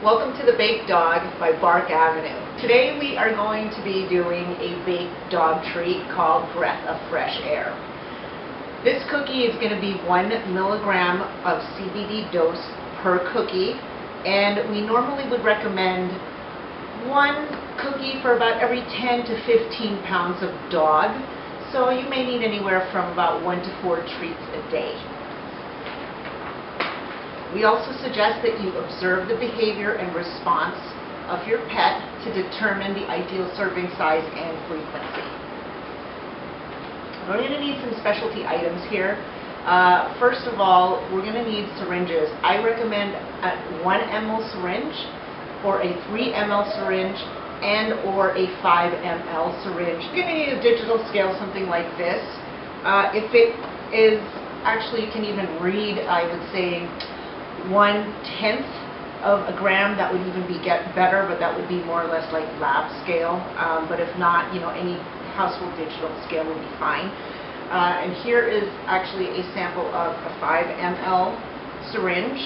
Welcome to the Baked Dog by Bark Avenue. Today we are going to be doing a baked dog treat called Breath of Fresh Air. This cookie is going to be 1 milligram of CBD dose per cookie, and we normally would recommend one cookie for about every 10 to 15 pounds of dog, so you may need anywhere from about 1 to 4 treats a day. We also suggest that you observe the behavior and response of your pet to determine the ideal serving size and frequency. We're going to need some specialty items here. First of all, we're going to need syringes. I recommend a 1 ml syringe or a 3 ml syringe and or a 5 ml syringe. You're going to need a digital scale, something like this. If it is, actually you can even read, I would say, 1/10 of a gram. That would even be better, but that would be more or less like lab scale. But if not, any household digital scale would be fine. And here is actually a sample of a 5 ml syringe,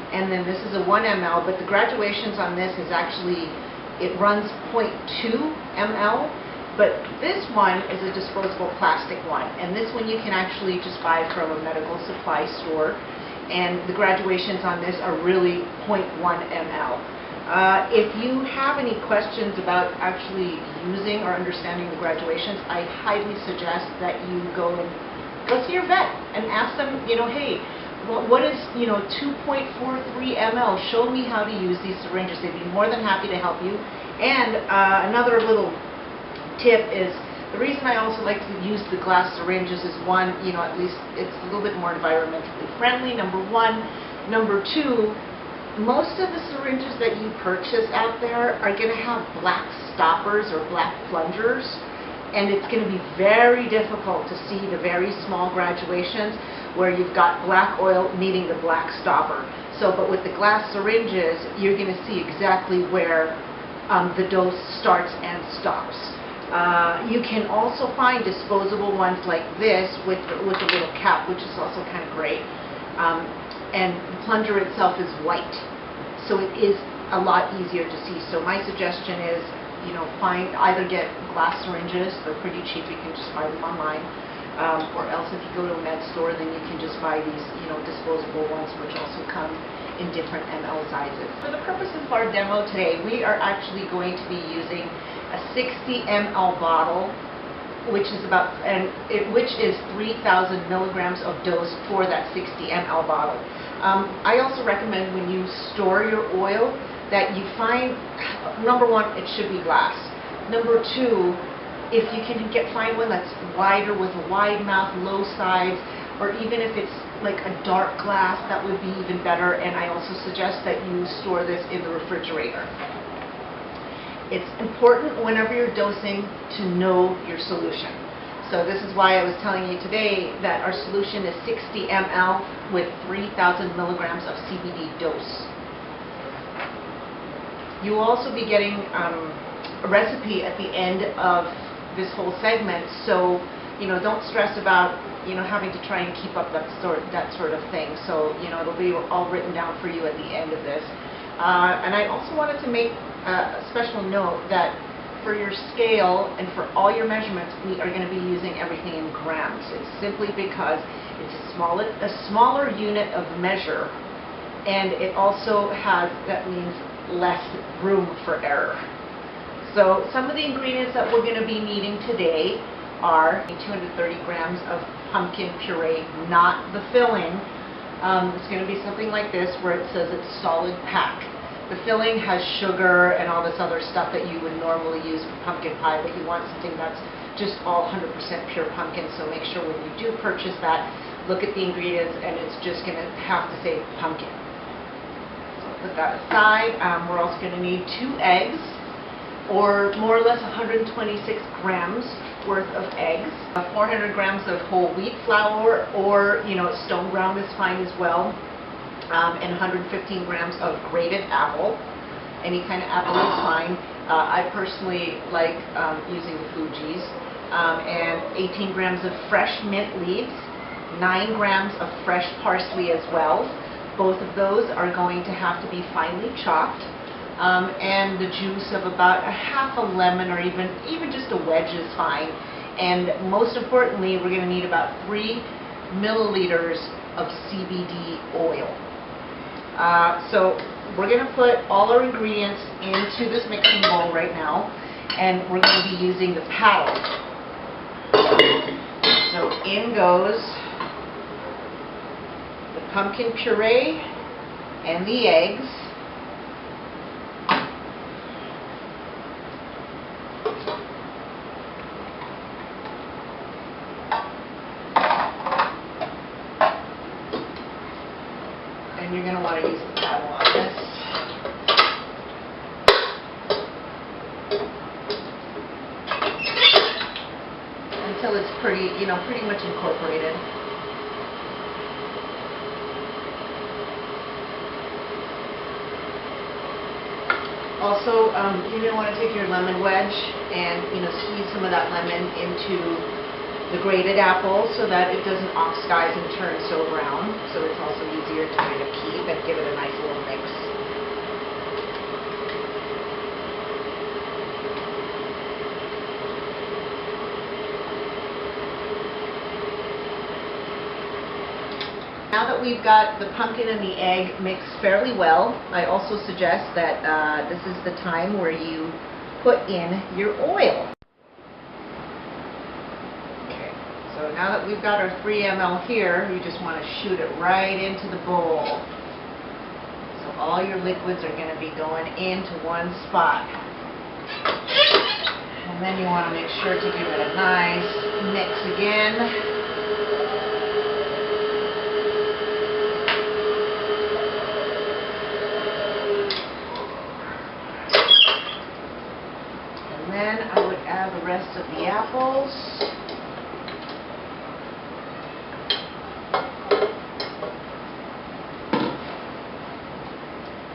and then this is a 1 ml, but the graduations on this is actually, it runs 0.2 ml, but this one is a disposable plastic one, and this one you can actually just buy from a medical supply store, and the graduations on this are really 0.1 ml. If you have any questions about actually using or understanding the graduations, I highly suggest that you go see your vet and ask them, hey, what is 2.43 ml? Show me how to use these syringes. They'd be more than happy to help you. And another little tip is, the reason I also like to use the glass syringes is, one, at least it's a little bit more environmentally friendly, number one. Number two, most of the syringes that you purchase out there are going to have black stoppers or black plungers, and it's going to be very difficult to see the very small graduations where you've got black oil meeting the black stopper. But with the glass syringes, you're going to see exactly where the dose starts and stops. You can also find disposable ones like this with a little cap, which is also kind of great. And the plunger itself is white, so it is a lot easier to see. So my suggestion is, either get glass syringes. They're pretty cheap. You can just buy them online. Or else if you go to a med store, then you can just buy these, disposable ones, which also come in different ml sizes. For the purposes of our demo today, we are actually going to be using a 60 ml bottle, which is 3,000 milligrams of dose for that 60 ml bottle. I also recommend when you store your oil that you find, number one, it should be glass. Number two, if you can find one that's wider with a wide mouth, low sides, or even if it's like a dark glass, that would be even better. And I also suggest that you store this in the refrigerator. It's important whenever you're dosing to know your solution. So this is why I was telling you today that our solution is 60 ml with 3,000 milligrams of CBD dose. You will also be getting a recipe at the end of this whole segment, so don't stress about having to try and keep up that sort of thing. So it'll be all written down for you at the end of this. And I also wanted to make a special note that for your scale and for all your measurements, we are going to be using everything in grams. It's simply because it's a smaller unit of measure, and it also has, that means, less room for error. So some of the ingredients that we're going to be needing today are 230 grams of pumpkin puree, not the filling. It's going to be something like this where it says it's solid pack. The filling has sugar and all this other stuff that you would normally use for pumpkin pie, but you want something that's just all 100% pure pumpkin, so make sure when you do purchase that, look at the ingredients and it's just going to have to say pumpkin. So put that aside. We're also going to need 2 eggs, or more or less 126 grams worth of eggs, 400 grams of whole wheat flour, or stone ground is fine as well, and 115 grams of grated apple. Any kind of apple is fine. I personally like using the Fuji's, and 18 grams of fresh mint leaves, 9 grams of fresh parsley as well. Both of those are going to have to be finely chopped. and the juice of about a half a lemon, or even just a wedge is fine. And most importantly, we're going to need about 3 milliliters of CBD oil. So we're going to put all our ingredients into this mixing bowl right now, and we're going to be using the paddle. So in goes the pumpkin puree and the eggs. And you're going to want to use the paddle on this. Until it's pretty much incorporated. Also, you're going to want to take your lemon wedge and squeeze some of that lemon into the grated apple so that it doesn't oxidize and turn so brown. So it's also easier to kind of keep and give it a nice little mix. Now that we've got the pumpkin and the egg mixed fairly well, I also suggest that this is the time where you put in your oil. Okay, so now that we've got our 3 ml here, you just want to shoot it right into the bowl. So all your liquids are going to be going into one spot. And then you want to make sure to give it a nice mix again. Then I would add the rest of the apples.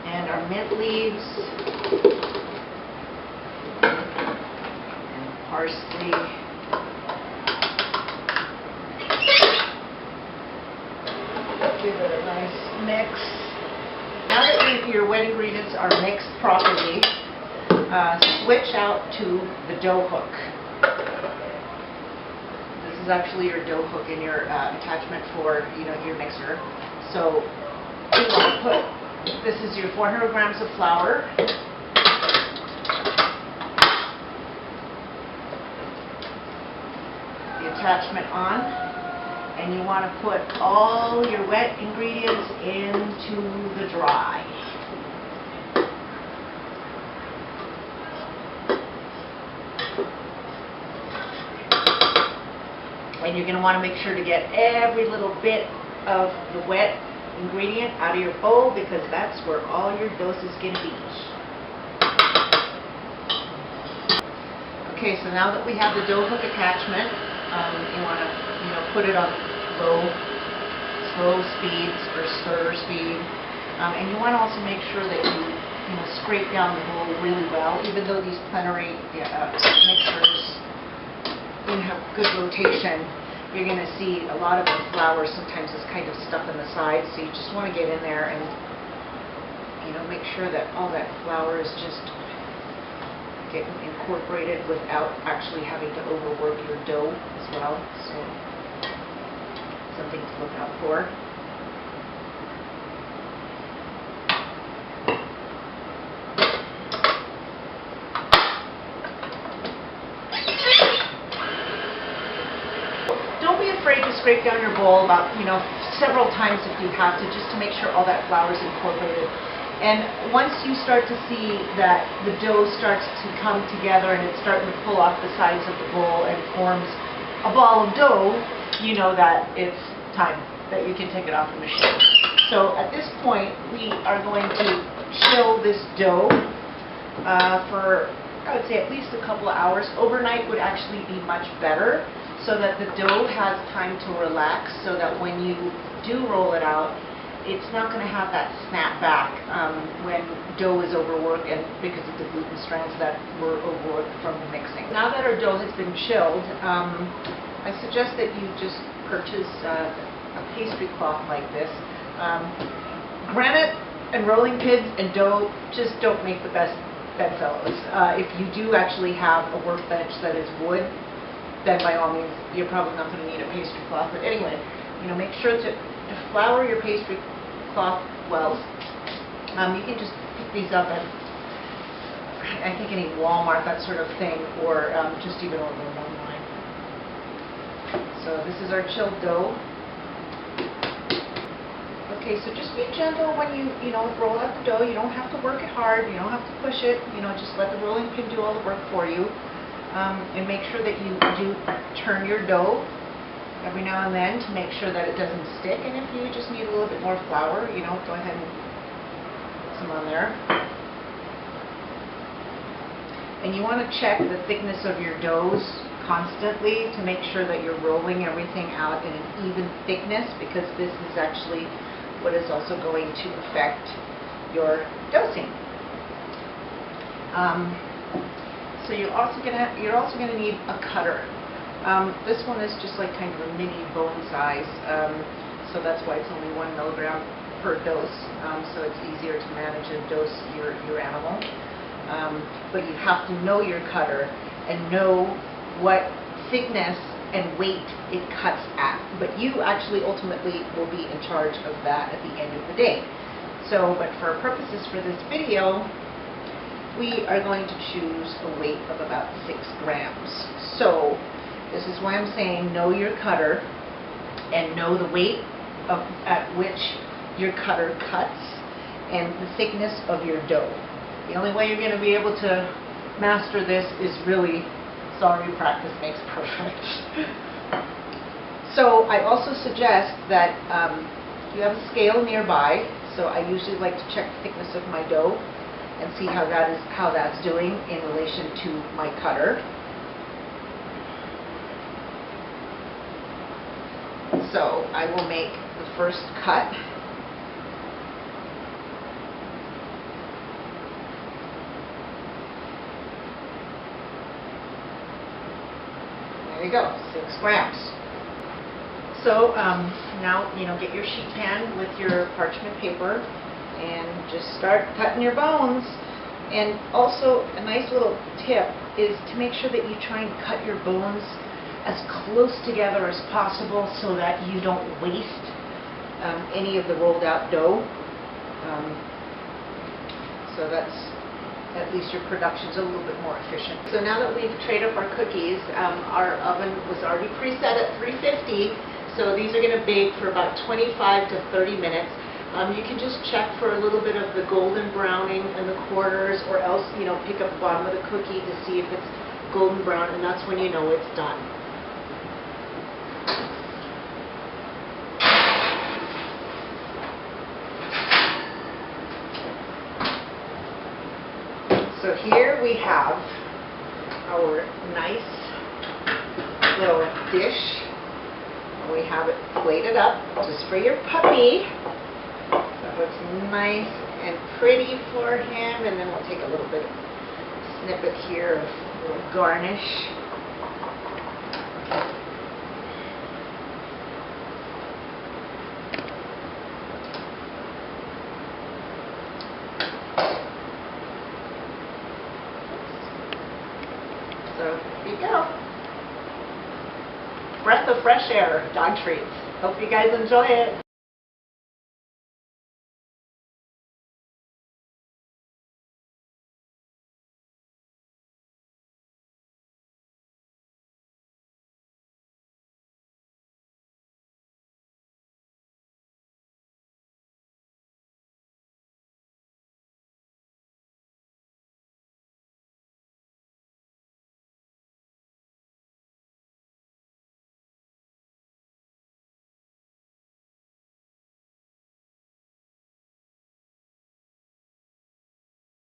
And our mint leaves. And parsley. Give it a nice mix. Now that your wet ingredients are mixed properly, switch out to the dough hook. This is actually your dough hook in your attachment for your mixer. So you want to put, this is your 400 grams of flour. The attachment on, and you want to put all your wet ingredients into the dry. And you're going to want to make sure to get every little bit of the wet ingredient out of your bowl, because that's where all your dose is going to be. Okay, so now that we have the dough hook attachment, you want to put it on slow speed or stir speed, and you want to also make sure that you scrape down the bowl really well. Even though these plenary mixers have good rotation, you're going to see a lot of the flour sometimes is kind of stuck on the sides, so you just want to get in there and make sure that all that flour is just getting incorporated without actually having to overwork your dough as well. So something to look out for. Afraid to scrape down your bowl about several times if you have to, just to make sure all that flour is incorporated. And once you start to see that the dough starts to come together and it's starting to pull off the sides of the bowl and forms a ball of dough, you know that it's time that you can take it off the machine. So at this point, we are going to chill this dough for, I would say, at least a couple of hours. Overnight would actually be much better, so that the dough has time to relax, so that when you do roll it out, it's not going to have that snap back when dough is overworked, and because of the gluten strands that were overworked from the mixing. Now that our dough has been chilled, I suggest that you just purchase a pastry cloth like this. Granite And rolling pins and dough just don't make the best bedfellows. If you do actually have a workbench that is wood, then by all means, you're probably not going to need a pastry cloth. But anyway, make sure to flour your pastry cloth wells. You can just pick these up at, I think, any Walmart, that sort of thing, or just even order them online. So this is our chilled dough. Okay, so just be gentle when you roll out the dough. You don't have to work it hard. You don't have to push it. Just let the rolling pin do all the work for you. And make sure that you do turn your dough every now and then to make sure that it doesn't stick. And if you just need a little bit more flour, go ahead and put some on there. And you want to check the thickness of your doughs constantly to make sure that you're rolling everything out in an even thickness, because this is actually what is also going to affect your dosing. So you're also gonna need a cutter. This one is just like kind of a mini bone size, so that's why it's only 1 milligram per dose. So it's easier to manage and dose your animal. But you have to know your cutter and know what thickness and weight it cuts at. But you actually ultimately will be in charge of that at the end of the day. But for purposes for this video, we are going to choose a weight of about 6 grams. So this is why I'm saying know your cutter and know the weight at which your cutter cuts and the thickness of your dough. The only way you're going to be able to master this is really, sorry, practice makes perfect. So I also suggest that you have a scale nearby. So I usually like to check the thickness of my dough and see how that's doing in relation to my cutter. So I will make the first cut. There you go, 6 grams. So now, get your sheet pan with your parchment paper and just start cutting your bones. And also, a nice little tip is to make sure that you try and cut your bones as close together as possible so that you don't waste any of the rolled out dough. So that's, at least your production's a little bit more efficient. So now that we've traid up our cookies, our oven was already preset at 350, so these are going to bake for about 25 to 30 minutes. You can just check for a little bit of the golden browning in the corners, or else, pick up the bottom of the cookie to see if it's golden brown, and that's when you know it's done. So here we have our nice little dish. We have it plated up just for your puppy. So it's nice and pretty for him. And then we'll take a little bit of snippet here of a little garnish. So here you go. Breath of fresh air, dog treats. Hope you guys enjoy it.